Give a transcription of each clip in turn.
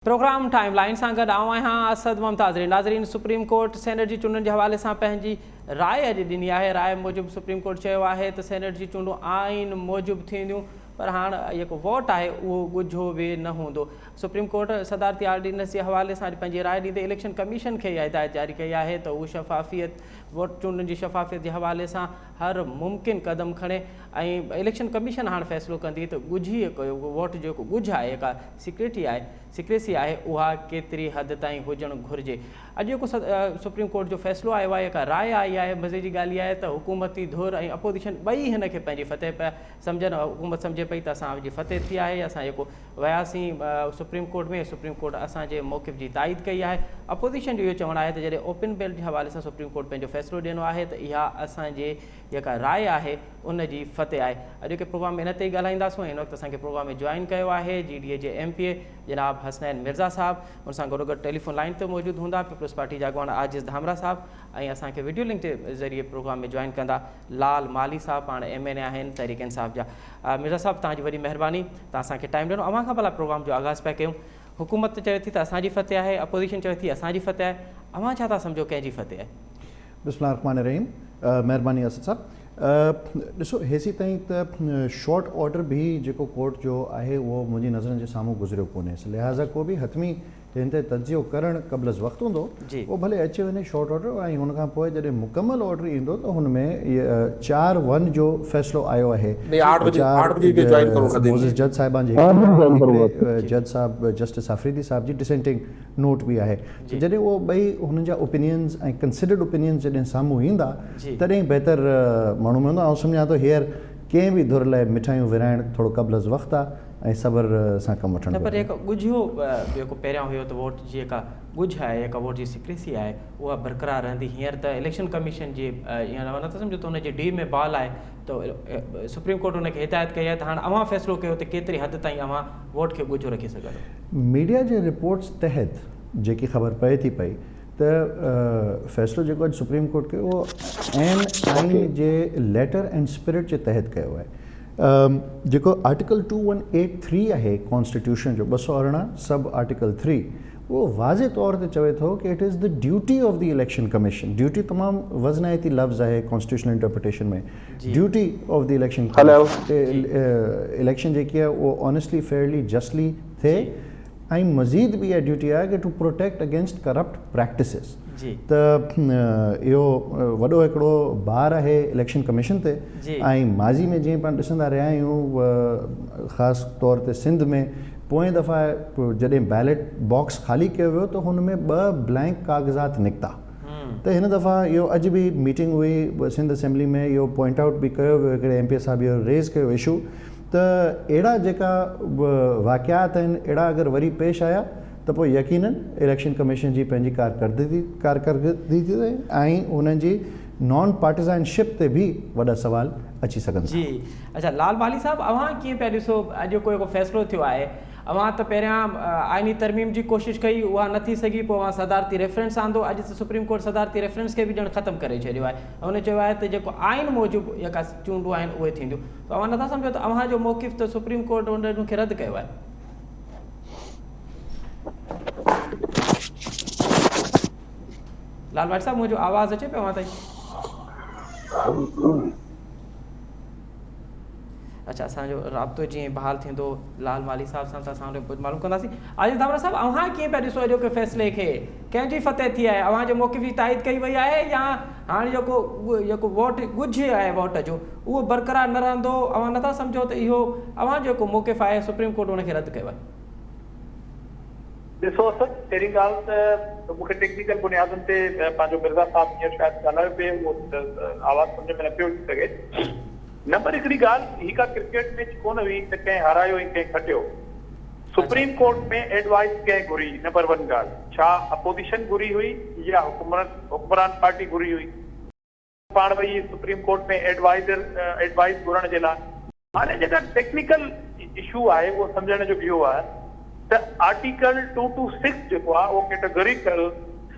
Programme timeline सां गॾु आऊं आहियां असद मुमताज़। नाज़रीन, सुप्रीम कोर्ट सेनेट जी चूंडुनि जे हवाले सां पंहिंजी राय अॼु ॾिनी आहे। राय मूजिबि सुप्रीम कोर्ट चयो आहे त सेनेट जी चूंडूं आइन मूजिबि थींदियूं, पर हाणे जेको वोट आहे उहो ॻुझो बि न हूंदो। सुप्रीम कोर्ट सदारती ऑर्डिनेंस जे हवाले सां पंहिंजी राय ॾींदे इलेक्शन कमीशन खे इहा हिदायत जारी कई आहे त उहो शफ़ाफ़ियत वोट चूंडुनि जी शफ़ाफ़ियत जे हवाले सां हर मुमकिन क़दम खणे ऐं इलेक्शन कमीशन हाणे फ़ैसिलो कंदी त ॻुझी वोट जेको ॻुझ आहे, जेका सीक्रेसी आहे, उहा केतिरी हद ताईं हुजणु घुरिजे। अॼु जेको सुप्रीम कोर्ट जो फ़ैसिलो आयो आहे, जेका राय आई आहे, मज़े जी ॻाल्हि इहा आहे त हुकूमती धुर ऐं अपोज़िशन ॿई हिन खे पंहिंजी फतेह पिया सम्झनि। हुकूमत सम्झे पई त असांजी फतेह थी आहे, असां जेको वियासीं सुप्रीम कोर्ट में, सुप्रीम कोर्ट असांजे मौक़िफ़ जी ताईद कई आहे। अपोज़िशन जो इहो चवणु आहे त जॾहिं ओपन बेल जे हवाले सां सुप्रीम कोर्ट पंहिंजो फ़ैसिलो ॾिनो आहे त इहा असांजे जेका राय आहे उन जी फतेह आहे। अॼु के प्रोग्राम में इन ते ई ॻाल्हाईंदासीं। हिन वक़्तु असांखे प्रोग्राम में जॉइन कयो आहे GDA जे MPA जनाब हसनैन मिर्ज़ा साहब, उन सां गॾोगॾु टेलीफोन लाइन ते मौजूदु हूंदा पीपल्स पार्टी जा अॻवान आजिज़ धामरा साहब, ऐं असांखे वीडियो लिंक जे ज़रिए प्रोग्राम में जॉइन कंदा लाल माली साहब, पाण MNA आहिनि तहरीक इंसाफ़ जा। मिर्ज़ा साहब, तव्हांजी वॾी महिरबानी, तव्हां असांखे टाइम ॾिनो। अव्हां खां भला प्रोग्राम जो आगाज़ पिया कयूं। हुकूमत चवे थी त असांजी फतेह आहे, अपोज़िशन चवे थी असांजी फतेह आहे, अव्हां छा था सम्झो कंहिंजी फतेह आहे? बिस्मिल्लाह रहमान रहीम। महिरबानी असद साहब। ॾिसो, हेसी ताईं त शॉर्ट ऑर्डर बि जेको कोर्ट जो आहे उहो मुंहिंजी नज़रनि जे साम्हूं गुज़रियो कोन्हे, लिहाज़ा को बि हतमी हिन ते तजियो करणु क़बल वक़्तु हूंदो उहो भले अचे वञे शॉर्ट ऑर्डर, ऐं हुन खां पोइ जॾहिं मुकमल ऑर्डर ईंदो त हुन में 4-1 जो फ़ैसिलो आयो आहे। जज साहिबान जे जज साहब जस्टिस आफरीदी साहब जी डिसेंटिंग नोट बि आहे। जॾहिं उहो ॿई हुननि जा ओपिनियंस ऐं कंसिडर्ड ओपिनियंस जॾहिं साम्हूं ईंदा तॾहिं बहितर माण्हू में हूंदो। ऐं सम्झां थो हींअर कंहिं बि धुर लाइ मिठाइयूं विराइणु थोरो क़बल वक़्तु आहे ऐं सबर सां कमु वठणु। पर जेको ॻुझो जेको पहिरियां हुयो त वोट जी जेका ॻुझ आहे, जेका वोट जी सीक्रेसी आहे, उहा बरक़रार रहंदी। हींअर त इलेक्शन कमीशन जी ईअं नथा सम्झो त हुनजे डी में बॉल आहे, त सुप्रीम कोर्ट हुनखे हिदायत कई आहे त हाणे अव्हां फ़ैसिलो कयो त केतिरी हद ताईं अव्हां वोट खे ॻुझो रखी सघंदो। मीडिया जे रिपोर्ट्स तहत जेकी ख़बर पए थी पई त फ़ैसिलो जेको अॼु सुप्रीम कोर्ट कयो उहो आइन जे लेटर एंड स्पिरिट जे तहत कयो आहे। जेको आर्टिकल 2183 आहे कॉन्स्टिट्यूशन जो 218 सब आर्टिकल 3, वो वाज़े तौर ते चवे थो कि it is the duty of the election commission. Duty तमामु वज़नाइती लफ़्ज़ आहे कॉन्स्टिट्यूशनल इंटरप्रिटेशन में। Duty of the election election जेकी आहे उहो ऑनेस्टली फेयरली जस्टली थिए, ऐं मज़ीद बि इहा ड्यूटी आहे कि टू प्रोटेक्ट अगेंस्ट करप्ट प्रैक्टिसिस। त इहो वॾो हिकिड़ो बार आहे इलेक्शन कमीशन ते। ऐं माज़ी में जीअं पाण ॾिसंदा रहिया आहियूं, ख़ासि तौर ते सिंध में पोएं दफ़ा जॾहिं बैलेट बॉक्स ख़ाली कयो वियो त हुन में 2 ब्लैंक काग़ज़ात निकिता। त हिन दफ़ा इहो अॼु बि मीटिंग हुई सिंध असेंबली में, इहो पॉइंट आउट बि कयो वियो, हिकिड़े MPA साहब इहो रेज़ कयो इशू त अहिड़ा जेका वाक़ियात आहिनि, अहिड़ा अगरि वरी पेश आया त पोइ यकीनन इलेक्शन कमीशन जी पंहिंजी कारकर्दगी ऐं उन्हनि जी नॉन पार्टिज़नशिप ते बि वॾा सवाल अची सघनि था। जी, अच्छा लाल माली साहब, अव्हां कीअं पिया ॾिसो अॼु को फ़ैसिलो थियो आहे? अव्हां त पहिरियां आइनी तरमीम जी कोशिशि कई, उहा न थी सघी, पोइ अव्हां सदारती रेफरेंस आंदो। अॼु त सुप्रीम कोर्ट सदारती रेफरेंस खे बि ॼण ख़तमु करे छॾियो आहे। हुन चयो आहे त जेको आइन मूजिबि जेका चूंडूं आहिनि उहे थींदियूं। त अव्हां नथा सम्झो त अव्हांजो मौक़िफ़ त सुप्रीम कोर्ट उनखे रद्द कयो आहे? लाल भाई साहब, मुझे आवाज़ अचे पे वहाँ ताईं? अच्छा, असांजो राब्तो जीअं बहाल थींदो लाल माली साहब सां त असां कुझु मालूम कंदासीं। आजिज़ धामरा साहब, अव्हां कीअं पिया ॾिसो अॼोके फ़ैसिले खे? कंहिंजी फतेह थी आहे? अव्हांजे मौक़िफ़ जी ताईद कई वई आहे या हाणे जेको वोट ॻुझ आहे वोट जो उहो बरक़रार न रहंदो? अव्हां नथा सम्झो त इहो अव्हांजो जेको मौक़िफ़ आहे सुप्रीम कोर्ट उनखे रद्द कयो आहे? ॾिसो असद, पहिरीं ॻाल्हि त मूंखे टेक्निकल बुनियादुनि ते पंहिंजो मिर्ज़ा साहब हींअर शायदि ॻाल्हायो पिए, उहो आवाज़ सम्झ में न पियो अची सघे। नंबर हिकिड़ी ॻाल्हि ही का क्रिकेट मैच कोन हुई त कंहिं हारायो ऐं कंहिं खटियो। सुप्रीम कोर्ट में एडवाइस कंहिं घुरी? नंबर 1 ॻाल्हि, छा अपोज़िशन घुरी हुई या हुकमरान पार्टी घुरी हुई? पाण वई सुप्रीम कोर्ट में एडवाइस घुरण जे लाइ। हाणे जेका टेक्निकल इशू आहे उहो सम्झण जो इहो आहे त आर्टिकल 226 जेको आहे उहो कैटेगरिकल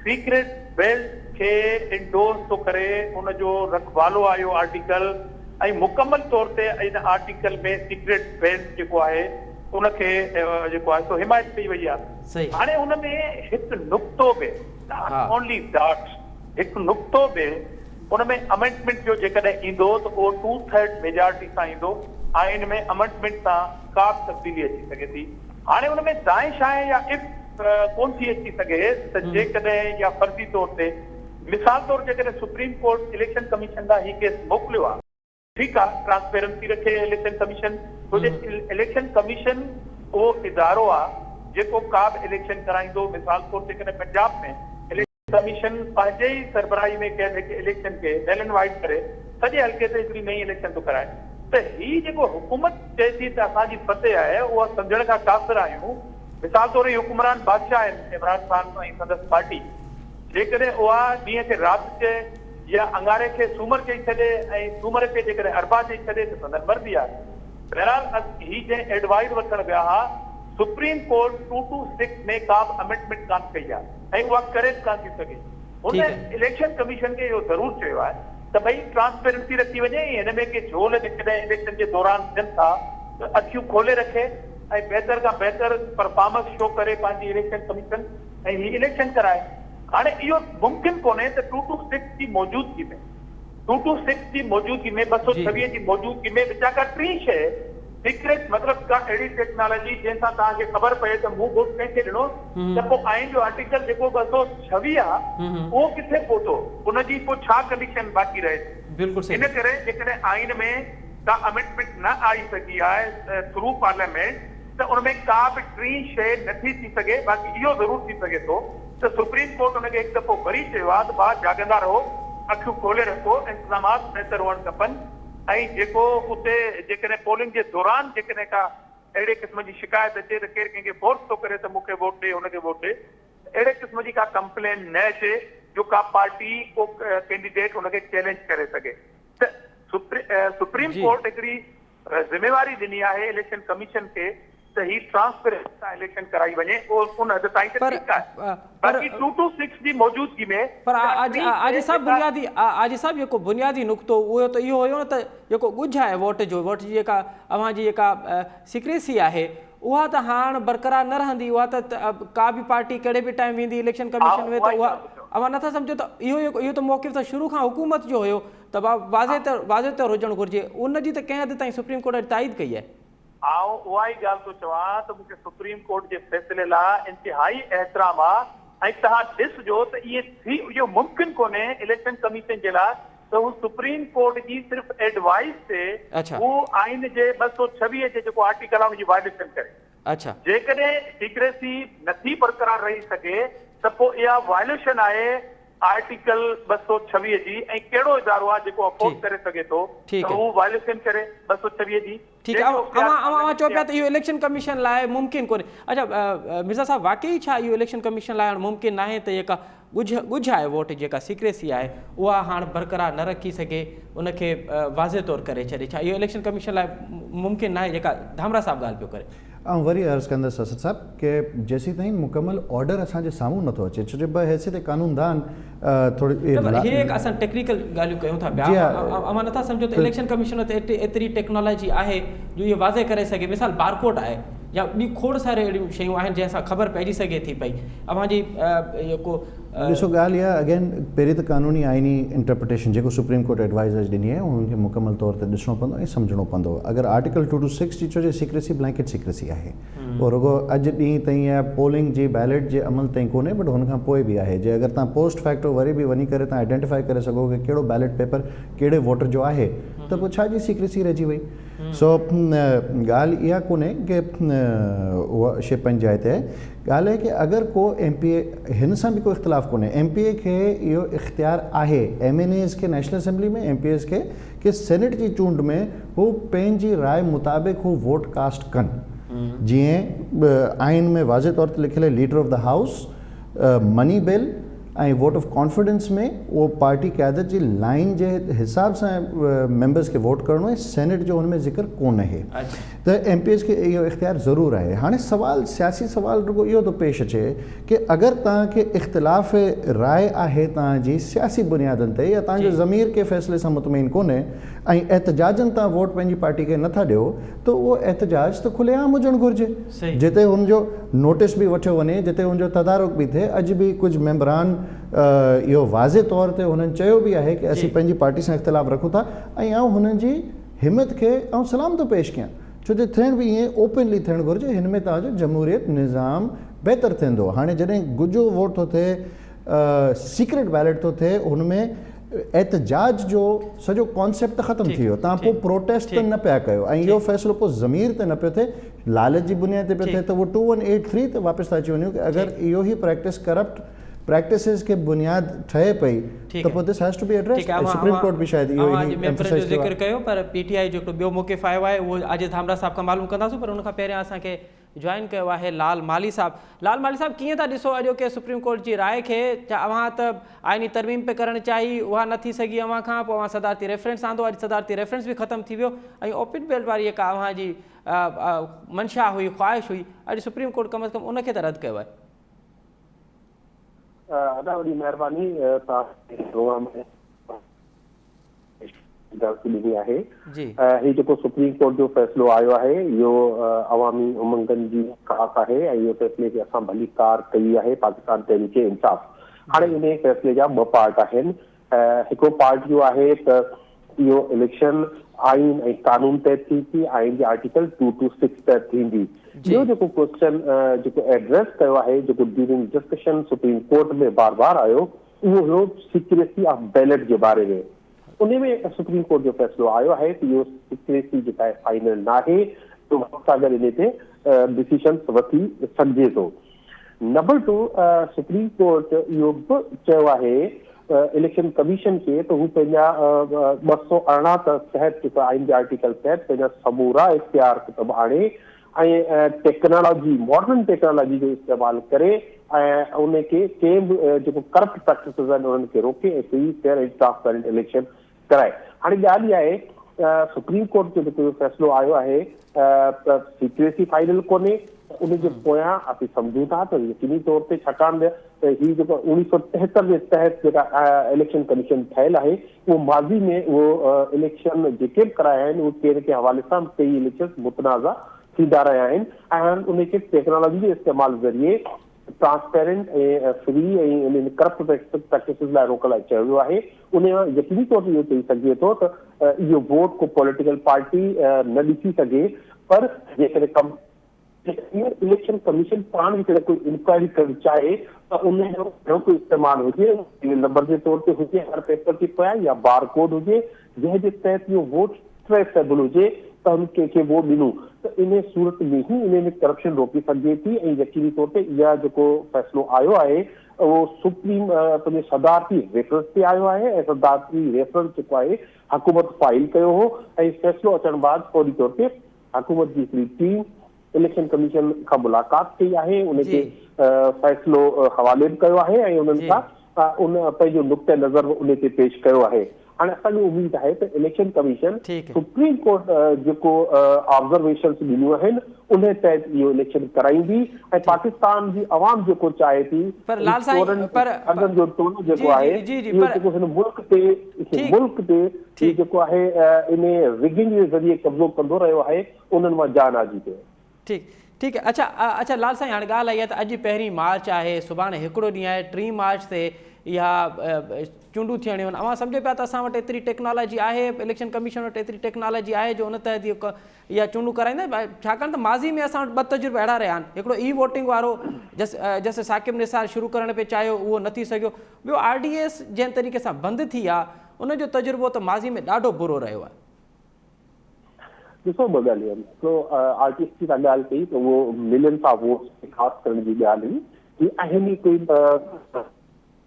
सीक्रेट बेल्ट खे इंडोर्स थो करे, उनजो रखवालो आहे इहो आर्टिकल, ऐं मुकमल तौर ते इन आर्टिकल में सीक्रेट बेल्ट जेको आहे उनखे जेको आहे सो हिमायत कई वई आहे। सही। हाणे हुन में हिकु नुक़्तो बि ओनली डॉट हिकु नुक़्तो बि हुन में अमेंडमेंट जो जेकॾहिं ईंदो त उहो 2/3 मेजॉरिटी सां ईंदो। आइन में अमेंडमेंट सां का बि तब्दीली अची सघे थी। हाणे हुन में दाएं शाएं या इफ कोन थी अची सघे त जेकॾहिं या फर्ज़ी तौर ते मिसाल तौर जेकॾहिं सुप्रीम कोर्ट इलेक्शन कमीशन ॾांहुं हीउ केस मोकिलियो आहे, ठीकु आहे, ट्रांसपेरेंसी रखे इलेक्शन कमीशन, छो जे इलेक्शन कमीशन उहो इदारो आहे जेको का बि इलेक्शन कराईंदो। मिसाल तौर ते जेकॾहिं पंजाब में इलेक्शन कमीशन पंहिंजे ई सरबराही में कंहिं हिकु इलेक्शन खे मेल एंड वाइट करे सॼे हल्के ते हिकिड़ी नई इलेक्शन थो कराए, त हीउ जेको हुकूमत चए थी त असांजी फतह आहे उहा सम्झण खां कासिर आहियूं। मिसाल तौर ते हुकुमरान बादशाह आहिनि इमरान ख़ान ऐं संदसि पार्टी, जेकॾहिं उहा ॾींहं खे राति चए या अंगारे खे सूमर चई छॾे ऐं सूमर खे जेकॾहिं अरबा चई छॾे त संदसि मर्ज़ी आहे। बहरहाल हीउ जंहिं एडवाइस वठण विया हुआ, सुप्रीम कोर्ट 226 में का बि अमेंडमेंट कान कई आहे ऐं उहा करे कान थी सघे। हुन इलेक्शन कमीशन खे इहो ज़रूरु चयो आहे त भई ट्रांसपेरेंसी रखी वञे, हिन में के झोल जेकॾहिं इलेक्शन जे दौरान थियनि था त अखियूं खोले रखे ऐं बहितर खां बहितर परफॉर्मेंस शो करे पंहिंजी इलेक्शन कमीशन ऐं हीउ इलेक्शन कराए। हाणे इहो मुमकिन कोन्हे त 226 जी मौजूदगी में 226 जी मौजूदगी में 226 जी मौजूदगी में विचा का टी शइ सीक्रेट मतिलबु का अहिड़ी टेक्नोलॉजी जंहिंसां तव्हांखे ख़बर पए त मूं वोट कंहिंखे ॾिनो त पोइ आइन जो आर्टिकल जेको 226 आहे उहो किथे पहुतो, उनजी पोइ छा कंडीशन बाक़ी रहे। बिल्कुलु सही। इन करे जेकॾहिं आइन में का अमेंडमेंट न आई सघी आहे थ्रू पार्लियामेंट त उनमें का बि टी शइ नथी थी सघे। बाक़ी इहो ज़रूरु थी सघे थो त सुप्रीम कोर्ट हुनखे हिकु दफ़ो वरी चयो आहे त ॿार जाॻंदा रहो, अखियूं खोले रखो, इंतज़ामात बहितर हुअणु खपनि ऐं जेको उते जेकॾहिं पोलिंग जे दौरान जेकॾहिं का अहिड़े क़िस्म जी शिकायत अचे त केरु कंहिंखे फोर्स थो करे त मूंखे वोट ॾे, हुनखे वोट ॾे, अहिड़े क़िस्म जी का कंप्लेन न अचे जो का पार्टी को कैंडिडेट हुनखे चैलेंज करे सघे। त सुप्रीम कोर्ट हिकिड़ी ज़िम्मेवारी ॾिनी आहे इलेक्शन कमीशन खे त ही ट्रांसपेरेंट सां इलेक्शन कराई वञे, उन हद ताईं त ठीकु आहे। बाक़ी 226 जी मौजूदगी में पर आज साहब जेको बुनियादी नुक़्तो उहो त इहो हुयो न त जेको ॻुझ आहे वोट जो, वोट जी जेका अव्हांजी जेका सीक्रेसी आहे उहा त हाणे बरक़रार न रहंदी। उहा त का बि पार्टी कहिड़े बि टाइम वेंदी इलेक्शन कमीशन में त उहा अव्हां नथा सम्झो त इहो त मौक़िफ़ त शुरू खां हुकूमत जो हुयो त वाज़े तौर हुजणु घुरिजे। उन जी त कंहिं हद ताईं सुप्रीम कोर्ट ताईद कई आहे। आउं उहा ई ॻाल्हि थो चवां त मूंखे सुप्रीम कोर्ट जे फ़ैसिले लाइ इंतिहाई एतिराम आहे ऐं तव्हां ॾिसजो त इहो मुमकिन कोन्हे इलेक्शन कमीशन जे लाइ त हू सुप्रीम कोर्ट जी सिर्फ़ एडवाइस ते हू आइन जे 226 जे जेको आर्टिकल आहे हुनजी वायलेशन करे। जेकॾहिं सीक्रेसी नथी बरक़रार रही सघे त पोइ इहा वायलेशन आहे आर्टिकल 226 जी ऐं कहिड़ो इदारो आहे जेको अफोर्ड करे सघे थो त हू वायलेशन करे 226 जी। ठीकु आहे, अव्हां चओ पिया त इहो इलेक्शन कमीशन लाइ मुमकिन कोन्हे। अच्छा मिर्ज़ा साहब, वाक़ई छा इहो इलेक्शन कमीशन लाइ हाणे मुमकिन नाहे त जेका ॻुझ आहे वोट जेका सीक्रेसी आहे उहा हाणे बरक़रार न रखी सघे, उनखे वाज़े तौर करे छॾे? छा इहो इलेक्शन कमीशन लाइ मुमकिन नाहे? जेका धामरा साहब ॻाल्हि पियो करे। ऐं वरी अर्ज़ु कंदुसि असद साहब कि जेसीं ताईं मुकमल ऑर्डर असांजे साम्हूं नथो अचे, छो जो हैसियत कानूनदान थोरी असां टेक्निकल ॻाल्हियूं कयूं था पिया, अव्हां नथा सम्झो त इलेक्शन कमीशन ते एतिरी टेक्नोलॉजी आहे जो इहो वाज़े करे सघे। मिसाल बारकोड आहे या ॿी खोड़ सारे अहिड़ियूं शयूं आहिनि जंहिंसां ख़बर पइजी सघे थी पई अव्हांजी जेको ॾिसो ॻाल्हि इहा अगेन पहिरीं त कानूनी आइनी इंटरप्रिटेशन जेको सुप्रीम कोर्ट एडवाइज़र्स ॾिनी आहे उनखे मुकमल तौर ते ॾिसणो पवंदो ऐं सम्झणो पवंदो। अगरि आर्टिकल 226 जी छो जे सीक्रेसी ब्लैंकेट सीक्रेसी आहे, पोइ रुगो अॼु ॾींहुं ताईं या पोलिंग जी बैलेट जे अमल ताईं कोन्हे, बट हुन खां पोइ बि आहे। जे अगरि तव्हां पोस्ट फैक्टो वरी बि वञी करे तव्हां आइडेंटिफाई करे सघो कि कहिड़ो बैलेट पेपर कहिड़े वोटर जो आहे त पोइ छा जी सीक्रेसी रहिजी वई। सो ॻाल्हि इहा कोन्हे कि उहा शइ पंहिंजी जाइ ते आहे। ॻाल्हि आहे कि अगरि को MPA हिन सां बि कोई इख़्तिलाफ़ कोन्हे, MPA खे इहो इख़्तियार आहे MNAs खे नेशनल असेंबली में, MPAs खे कि सेनेट जी चूंड में हू पंहिंजी राय मुताबिक़ हू वोट कास्ट कनि। जीअं आइन में वाज़े तौर ते लिखियलु आहे leader of the house, money bill ऐं वोट ऑफ कॉन्फिडेंस में उहो पार्टी क़यादत जी लाइन जे हिसाब सां मेंबर्स खे वोट करिणो आहे। सेनेट जो हुन में ज़िक्र कोन आहे त MPs खे इहो इख़्तियार ज़रूरु आहे। हाणे सवाल सियासी सवाल रुगो इहो थो पेश अचे कि अगरि तव्हांखे इख़्तिलाफ़ राय आहे तव्हांजी सियासी बुनियादनि ते या तव्हांजो ज़मीर के फ़ैसिले सां मुतमइन कोन्हे ऐं एहतजाजनि तव्हां वोट पंहिंजी पार्टी खे नथा ॾियो त उहो एहतजाज त खुलेआम हुजणु घुरिजे, जिते हुनजो नोटिस बि वठियो वञे, जिते हुनजो तदारुक बि थिए। अॼु बि कुझु मेंबरान इहो वाज़े तौर ते हुननि चयो बि आहे कि असीं पंहिंजी पार्टी सां इख़्तिलाफ़ रखूं था ऐं आउं हुननि जी हिमत खे आउं सलाम थो पेश कयां, छो जो थियण बि ईअं ओपनली थियणु घुरिजे। हिन में तव्हांजो जमहूरियत निज़ाम बहितर थींदो। हाणे जॾहिं गुजो वोट थो थिए, सीक्रेट बैलेट थो थिए, हुन में एहतजाज जो सॼो कॉन्सेप्ट त ख़तमु थी वियो। तव्हां पोइ प्रोटेस्ट त न पिया कयो ऐं इहो फ़ैसिलो पोइ ज़मीर ते न पियो थिए, लालच जी बुनियाद ते पियो थिए, त उहो 2183 ते वापसि था अची वञूं कि अगरि इहो ई प्रैक्टिस करप्ट प्रैक्टिसिस के बुनियाद ठहे पई त पोइ this has to be addressed. Supreme court बि शायदि इहो ई एम्फसाइज़ ज़िक्र कयो, पर PTI जेको ॿियो मौक़िफ़ आयो आहे उहो अजय धामरा साहब खां मालूम कंदासीं, पर उनखां पहिरियां असांखे जॉइन कयो आहे लाल माली साहब। लाल माली साहब, कीअं था ॾिसो अॼु के सुप्रीम कोर्ट जी राय खे? अव्हां त आइनी तरमीम पे करणु चाही, उहा न थी सघी अव्हां खां, पोइ अव्हां सदारती रेफरेंस आंदो, अॼु सदारती रेफरेंस बि ख़तमु थी वियो ऐं ओपिन बेल वारी जेका अव्हां जी मंशा हुई, ख्वाहिश हुई, अॼु सुप्रीम कोर्ट कम अज़ कम उनखे त रद्द कयो आहे। ॾाढा वॾी महिरबानी आहे। हीउ जेको सुप्रीम कोर्ट जो फ़ैसिलो आयो आहे इहो अवामी उमंगनि जी ख़ासि आहे ऐं इहो फ़ैसिले खे असां भली कार कई आहे पाकिस्तान तहरीक इंसाफ़। हाणे इन फ़ैसिले जा ॿ पार्ट आहिनि। हिकिड़ो पार्ट इहो आहे त इहो इलेक्शन आइन ऐं कानून तहत थी, आइन जे आर्टिकल 226 तहत थींदी। ॿियो जेको क्वेश्चन जेको एड्रेस कयो आहे, जेको ड्यूरिंग डिस्कशन सुप्रीम कोर्ट में बार बार आयो, उहो हुयो सीक्रेसी ऑफ बैलेट जे बारे में। उन में सुप्रीम कोर्ट जो फ़ैसिलो आयो आहे कि इहो सीक्रेसी जेका आहे फाइनल न आहे, तो वक़्त सां गॾु इन ते डिसीशन वठी सघिजे थो। नंबर 2, सुप्रीम कोर्ट इहो बि चयो आहे इलेक्शन कमीशन खे त हू पंहिंजा 218 तहत जेको आइन जे आर्टिकल तहत पंहिंजा समूरा इख्तियार किताब आणे ऐं टेक्नोलॉजी, मॉडर्न टेक्नोलॉजी जो इस्तेमालु करे ऐं उनखे कंहिं बि जेको करप्ट प्रैक्टिसिस आहिनि उन्हनि खे रोके ऐं फ्री फेयर ऐं ट्रांसपेरेंट इलेक्शन कराए। हाणे ॻाल्हि इहा आहे सुप्रीम कोर्ट जो जेको फ़ैसिलो आयो आहे त सीक्रेसी फाइनल कोन्हे, उनजे पोयां असीं सम्झूं था त यकीनी तौर ते छाकाणि त हीउ जेको 1973 जे तहत जेका इलेक्शन कमीशन ठहियलु आहे उहो माज़ी में उहो इलेक्शन जेके बि कराया आहिनि उहे कंहिं न कंहिं हवाले सां कई इलेक्शन मुतनाज़ा थींदा रहिया आहिनि ऐं उनखे टेक्नोलॉजी जे इस्तेमालु ज़रिए ट्रांसपेरेंट ऐं फ्री ऐं इन करप्ट प्रैक्टिसिस लाइ रोक लाइ चयो वियो आहे। उन यकीनी तौर ते इहो चई सघिजे थो त इहो वोट को पॉलिटिकल पार्टी न ॾिसी सघे, पर जेकॾहिं इलेक्शन कमीशन पाण बि कोई इंक्वायरी करणु चाहे त उनजो कोई इस्तेमालु हुजे, नंबर जे तौर ते हुजे, हर पेपर ते पिया या बार कोड हुजे जंहिंजे तहत इहो वोट ट्रेसेबल हुजे त हुन कंहिंखे वोट ॾिनो त इन सूरत में ई इन में करप्शन रोकी सघिजे थी। ऐं यकीनी तौर ते इहा जेको फ़ैसिलो आयो आहे उहो सुप्रीम पंहिंजे सदारती रेफरेंस ते आयो आहे ऐं सदारती रेफरेंस जेको आहे हुकूमत फाइल कयो हो ऐं फ़ैसिलो अचण बाद फौरी तौर ते हुकूमत जी हिकिड़ी टीम इलेक्शन कमीशन खां मुलाक़ात कई आहे, उनखे फ़ैसिलो हवाले बि कयो आहे ऐं उन्हनि खां उन पंहिंजो नुक़्ते नज़र उन ते पेश कयो आहे। हाणे असांजी उमेद आहे त इलेक्शन कमीशन सुप्रीम कोर्ट जेको ऑब्जर्वेशन ॾिनियूं आहिनि उन तहत इहो इलेक्शन कराईंदी ऐं पाकिस्तान जी आवाम जेको चाहे थी जो टोन जेको आहे जेको हिन मुल्क ते जेको आहे इन रिगिंग जे ज़रिए कब्ज़ो कंदो रहियो आहे उन्हनि मां जान आजी थिए। ठीक है। अच्छा लाल साईं, हाणे ॻाल्हि आई आहे त अॼु 1 मार्च आहे, सुभाणे हिकिड़ो ॾींहुं आहे, 3 मार्च ते इहा चूंडूं थियणियूं आहिनि। अवां सम्झो पिया त असां वटि एतिरी टेक्नोलॉजी आहे, इलेक्शन कमीशन वटि एतिरी टेक्नोलॉजी आहे जो उन तहत इहा चूंडूं कराईंदा, छाकाणि त माज़ी में असां वटि 2 तजुर्बा अहिड़ा रहिया आहिनि। हिकिड़ो ई वोटिंग वारो जैसे साकिब निसार शुरू करण पे चाहियो उहो न थी सघियो, ॿियो RDS जंहिं तरीक़े सां बंदि थी आहे उनजो तजुर्बो त माज़ी में ॾाढो बुरो रहियो आहे। ॾिसो ॿ ॻाल्हियूं आहिनि। हिकिड़ो RTS जी तव्हां ॻाल्हि कई त उहो मिलियन ऑफ वोट्स ख़ासि करण जी ॻाल्हि हुई, हीअ आहिनि कोई